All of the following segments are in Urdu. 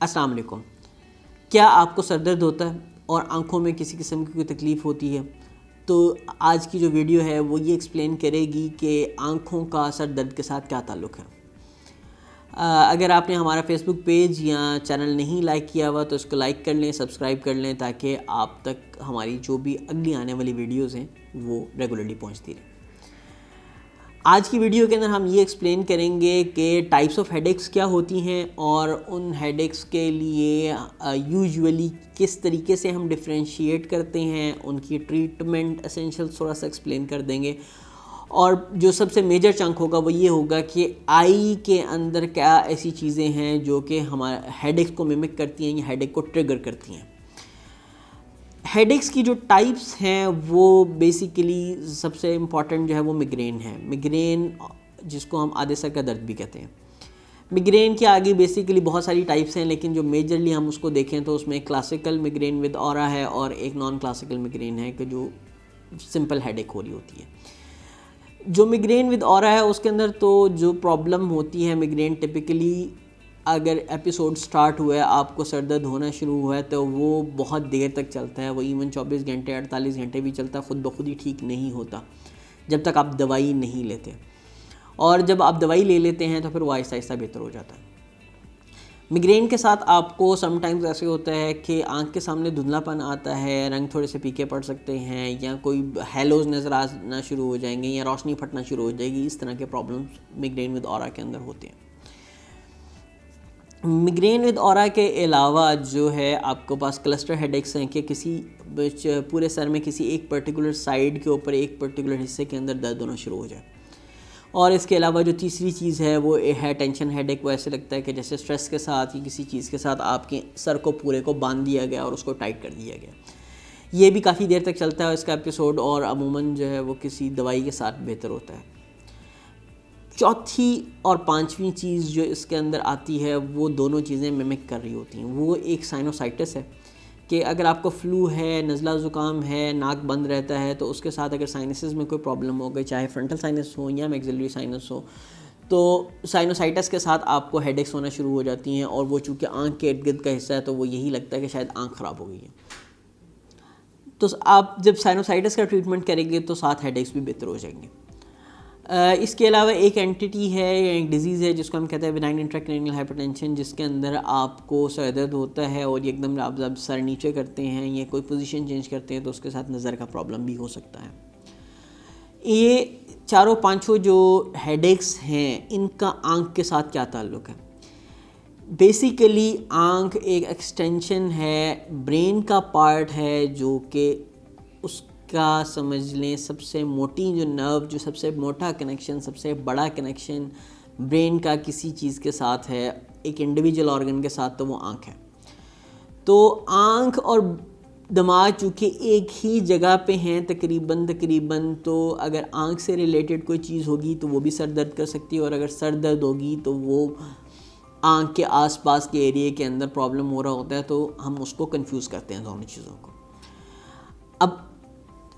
السلام علیکم. کیا آپ کو سر درد ہوتا ہے اور آنکھوں میں کسی قسم کی کوئی تکلیف ہوتی ہے؟ تو آج کی جو ویڈیو ہے وہ یہ ایکسپلین کرے گی کہ آنکھوں کا سر درد کے ساتھ کیا تعلق ہے. اگر آپ نے ہمارا فیس بک پیج یا چینل نہیں لائک کیا ہوا تو اس کو لائک کر لیں، سبسکرائب کر لیں تاکہ آپ تک ہماری جو بھی اگلی آنے والی ویڈیوز ہیں وہ ریگولرلی پہنچتی رہیں. آج کی ویڈیو کے اندر ہم یہ ایکسپلین کریں گے کہ ٹائپس آف ہیڈ ایکس کیا ہوتی ہیں اور ان ہیڈ ایکس کے لیے یوزولی کس طریقے سے ہم ڈفرینشیٹ کرتے ہیں، ان کی ٹریٹمنٹ اسینشیل تھوڑا سا ایکسپلین کر دیں گے. اور جو سب سے میجر چنک ہوگا وہ یہ ہوگا کہ آئی کے اندر کیا ایسی چیزیں ہیں جو کہ ہمارے ہیڈ ایکس کو ممک کرتی ہیں یا ہیڈ ایک کو ٹریگر کرتی ہیں. ہیڈ ایکس کی جو ٹائپس ہیں وہ بیسیکلی سب سے امپورٹنٹ جو ہے وہ میگرین ہے. میگرین جس کو ہم آدھے سر کا درد بھی کہتے ہیں. میگرین کے آگے بیسیکلی بہت ساری ٹائپس ہیں، لیکن جو میجرلی ہم اس کو دیکھیں تو اس میں ایک کلاسیکل میگرین ود اورا ہے اور ایک نان کلاسیکل میگرین ہے کہ جو سمپل ہیڈ ایک ہو رہی ہوتی ہے. جو میگرین ود اورا ہے اس کے اندر تو جو پرابلم ہوتی ہے میگرین ٹپکلی اگر ایپیسوڈ سٹارٹ ہوا ہے، آپ کو سر درد ہونا شروع ہوا ہے تو وہ بہت دیر تک چلتا ہے. وہ ایون 24 گھنٹے 48 گھنٹے بھی چلتا ہے، خود بخود ہی ٹھیک نہیں ہوتا جب تک آپ دوائی نہیں لیتے. اور جب آپ دوائی لے لیتے ہیں تو پھر وہ آہستہ آہستہ بہتر ہو جاتا ہے. میگرین کے ساتھ آپ کو سم ٹائمز ایسے ہوتا ہے کہ آنکھ کے سامنے دھندلا پن آتا ہے، رنگ تھوڑے سے پھیکے پڑ سکتے ہیں یا کوئی ہیلوز نظر آنا شروع ہو جائیں گے یا روشنی پھٹنا شروع ہو جائے گی. اس طرح کے پرابلمس میگرین ود اورا کے اندر ہوتے ہیں. میگرین ود اورا کے علاوہ جو ہے آپ کے پاس کلسٹر ہیڈ ایکس ہیں کہ کسی پورے سر میں کسی ایک پرٹیکولر سائیڈ کے اوپر ایک پرٹیکولر حصے کے اندر درد ہونا شروع ہو جائے. اور اس کے علاوہ جو تیسری چیز ہے وہ ہے ٹینشن ہیڈ ایک. وہ ایسے لگتا ہے کہ جیسے اسٹریس کے ساتھ یا کسی چیز کے ساتھ آپ کے سر کو پورے کو باندھ دیا گیا اور اس کو ٹائٹ کر دیا گیا. یہ بھی کافی دیر تک چلتا ہے اس کا ایپیسوڈ اور عموماً جو ہے وہ کسی دوائی کے ساتھ بہتر ہوتا ہے. چوتھی اور پانچویں چیز جو اس کے اندر آتی ہے وہ دونوں چیزیں ممک کر رہی ہوتی ہیں. وہ ایک سائنوسائٹس ہے کہ اگر آپ کو فلو ہے، نزلہ زکام ہے، ناک بند رہتا ہے تو اس کے ساتھ اگر سائنسز میں کوئی پرابلم ہو گئی، چاہے فرنٹل سائنس ہو یا میگزیلری سائنس ہو، تو سائنوسائٹس کے ساتھ آپ کو ہیڈ ایکس ہونا شروع ہو جاتی ہیں. اور وہ چونکہ آنکھ کے ارد گرد کا حصہ ہے تو وہ یہی لگتا ہے کہ شاید آنکھ خراب ہو گئی ہے. تو آپ جب سائنوسائٹس کا ٹریٹمنٹ کریں گے تو ساتھ ہیڈ ایکس بھی بہتر ہو جائیں گے. اس کے علاوہ ایک اینٹی ہے یا ایک ڈیزیز ہے جس کو ہم کہتے ہیں بینائن انٹراکرینیل ہائپرٹینشن، جس کے اندر آپ کو سر درد ہوتا ہے اور ایک دم آپ جب سر نیچے کرتے ہیں یا کوئی پوزیشن چینج کرتے ہیں تو اس کے ساتھ نظر کا پرابلم بھی ہو سکتا ہے. یہ چاروں پانچوں جو ہیڈ ایکس ہیں ان کا آنکھ کے ساتھ کیا تعلق ہے؟ بیسیکلی آنکھ ایک ایکسٹینشن ہے، برین کا پارٹ ہے جو کہ اس کا سمجھ لیں سب سے موٹی جو نرو، جو سب سے موٹا کنیکشن، سب سے بڑا کنیکشن برین کا کسی چیز کے ساتھ ہے، ایک انڈیویجول آرگن کے ساتھ، تو وہ آنکھ ہے. تو آنکھ اور دماغ چونکہ ایک ہی جگہ پہ ہیں تقریباً تو اگر آنکھ سے ریلیٹڈ کوئی چیز ہوگی تو وہ بھی سر درد کر سکتی ہے، اور اگر سر درد ہوگی تو وہ آنکھ کے آس پاس کے ایریے کے اندر پرابلم ہو رہا ہوتا ہے، تو ہم اس کو کنفیوز کرتے ہیں دونوں چیزوں کو. اب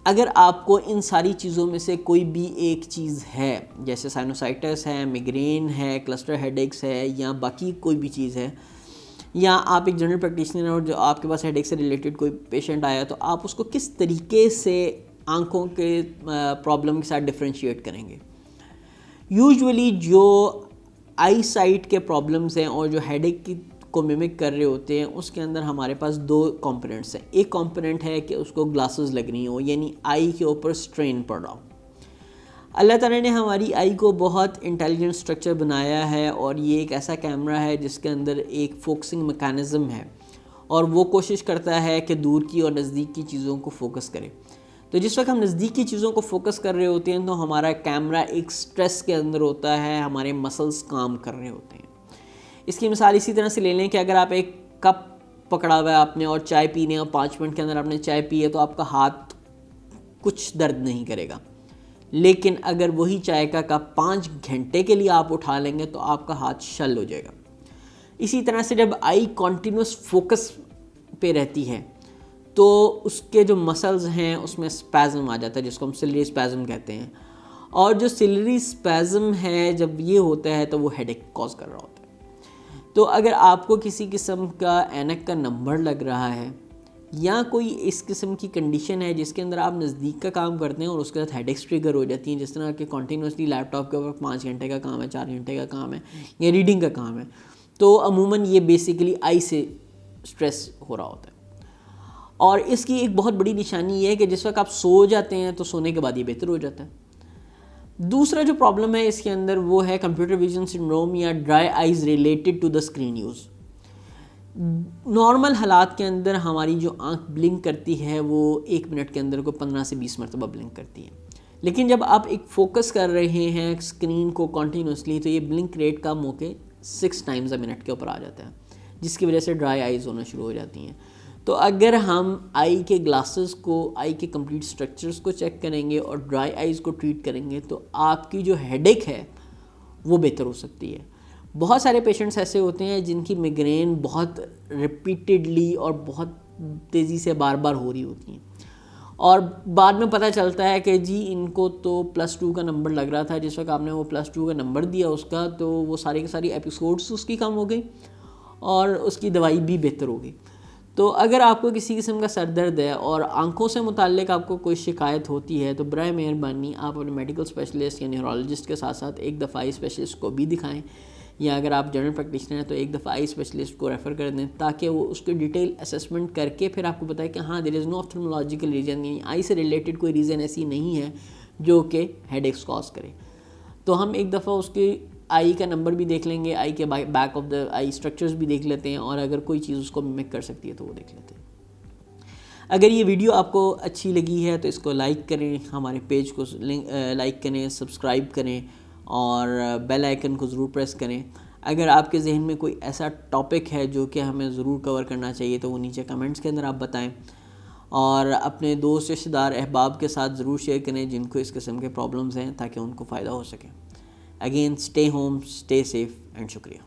اگر آپ کو ان ساری چیزوں میں سے کوئی بھی ایک چیز ہے، جیسے سائنوسائٹس ہے، میگرین ہے، کلسٹر ہیڈ ایکس ہے یا باقی کوئی بھی چیز ہے، یا آپ ایک جنرل پریکٹیشنر اور جو آپ کے پاس ہیڈ ایک سے ریلیٹڈ کوئی پیشنٹ آیا، تو آپ اس کو کس طریقے سے آنکھوں کے پرابلم کے ساتھ ڈفرینشیٹ کریں گے؟ یوزولی جو آئی سائٹ کے پرابلمس ہیں اور جو ہیڈ ایک کو ممک کر رہے ہوتے ہیں اس کے اندر ہمارے پاس دو کمپوننٹس ہیں. ایک کمپوننٹ ہے کہ اس کو گلاسز لگ رہی ہوں، یعنی آئی کے اوپر سٹرین پڑ رہا ہو. اللہ تعالیٰ نے ہماری آئی کو بہت انٹیلیجنٹ سٹرکچر بنایا ہے اور یہ ایک ایسا کیمرہ ہے جس کے اندر ایک فوکسنگ میکانزم ہے اور وہ کوشش کرتا ہے کہ دور کی اور نزدیک کی چیزوں کو فوکس کرے. تو جس وقت ہم نزدیک کی چیزوں کو فوکس کر رہے ہوتے ہیں تو ہمارا کیمرہ ایک سٹریس کے اندر ہوتا ہے، ہمارے مسلز کام کر رہے ہوتے ہیں. اس کی مثال اسی طرح سے لے لیں کہ اگر آپ ایک کپ پکڑا ہوا ہے آپ نے اور چائے پینے اور 5 منٹ کے اندر آپ نے چائے پی ہے تو آپ کا ہاتھ کچھ درد نہیں کرے گا. لیکن اگر وہی چائے کا کپ 5 گھنٹے کے لیے آپ اٹھا لیں گے تو آپ کا ہاتھ شل ہو جائے گا. اسی طرح سے جب آئی کنٹینیوس فوکس پہ رہتی ہے تو اس کے جو مسلز ہیں اس میں اسپیزم آ جاتا ہے جس کو ہم سلری اسپیزم کہتے ہیں. اور جو سلری اسپیزم ہے جب یہ ہوتا ہے تو وہ ہیڈ ایک کاز کر رہا ہوتا ہے. تو اگر آپ کو کسی قسم کا اینک کا نمبر لگ رہا ہے یا کوئی اس قسم کی کنڈیشن ہے جس کے اندر آپ نزدیک کا کام کرتے ہیں اور اس کے ساتھ ہیڈ ایکس ٹریگر ہو جاتی ہیں، جس طرح کہ کنٹینیوسلی لیپ ٹاپ کے اوپر 5 گھنٹے کا کام ہے، 4 گھنٹے کا کام ہے یا ریڈنگ کا کام ہے، تو عموماً یہ بیسیکلی آئی سے سٹریس ہو رہا ہوتا ہے. اور اس کی ایک بہت بڑی نشانی یہ ہے کہ جس وقت آپ سو جاتے ہیں تو سونے کے بعد یہ بہتر ہو جاتا ہے. دوسرا جو پرابلم ہے اس کے اندر وہ ہے کمپیوٹر ویژن سنڈروم یا dry eyes related to the screen use. Normal حالات کے اندر ہماری جو آنکھ بلنک کرتی ہے وہ 1 منٹ کے اندر کو 15 سے 20 مرتبہ بلنک کرتی ہے، لیکن جب آپ ایک فوکس کر رہے ہیں اسکرین کو کنٹینیوسلی تو یہ بلنک ریٹ کا موقع 6 ٹائمز اے منٹ کے اوپر آ جاتا ہے، جس کی وجہ سے ڈرائی آئیز ہونا شروع ہو جاتی ہیں. تو اگر ہم آئی کے گلاسز کو، آئی کے کمپلیٹ سٹرکچرز کو چیک کریں گے اور ڈرائی آئیز کو ٹریٹ کریں گے تو آپ کی جو ہیڈ ایک ہے وہ بہتر ہو سکتی ہے. بہت سارے پیشنٹس ایسے ہوتے ہیں جن کی میگرین بہت ریپیٹڈلی اور بہت تیزی سے بار بار ہو رہی ہوتی ہیں اور بعد میں پتہ چلتا ہے کہ جی ان کو تو +2 کا نمبر لگ رہا تھا، جس وقت آپ نے وہ +2 کا نمبر دیا اس کا تو وہ ساری کی ساری ایپیسوڈس اس کی کم ہو گئی اور اس کی دوائی بھی بہتر ہو گئی. تو اگر آپ کو کسی قسم کا سر درد ہے اور آنکھوں سے متعلق آپ کو کوئی شکایت ہوتی ہے تو برائے مہربانی آپ اپنے میڈیکل اسپیشلسٹ یا نیورولوجسٹ کے ساتھ ساتھ ایک دفعہ آئی اسپیشلسٹ کو بھی دکھائیں، یا اگر آپ جنرل پریکٹیشنر ہیں تو ایک دفعہ آئی اسپیشلسٹ کو ریفر کر دیں تاکہ وہ اس کو ڈیٹیل اسسمنٹ کر کے پھر آپ کو بتائے کہ ہاں دیر از نو آپتھالمولوجیکل ریزن، یعنی آئی سے ریلیٹڈ کوئی ریزن ایسی نہیں ہے جو کہ ہیڈ ایکس کاز کرے. تو ہم ایک دفعہ اس کے آئی کا نمبر بھی دیکھ لیں گے، آئی کے back of the I structures بھی دیکھ لیتے ہیں اور اگر کوئی چیز اس کو ممک کر سکتی ہے تو وہ دیکھ لیتے ہیں. اگر یہ ویڈیو آپ کو اچھی لگی ہے تو اس کو لائک کریں، ہمارے پیج کو لائک کریں، سبسکرائب کریں اور بیل آئیکن کو ضرور پریس کریں. اگر آپ کے ذہن میں کوئی ایسا ٹاپک ہے جو کہ ہمیں ضرور کور کرنا چاہیے تو وہ نیچے کمنٹس کے اندر آپ بتائیں اور اپنے دوست رشتہ دار احباب کے ساتھ ضرور شیئر کریں جن کو اس قسم کے پرابلمز ہیں تاکہ ان کو فائدہ ہو سکے. Again stay home, stay safe and شکریہ.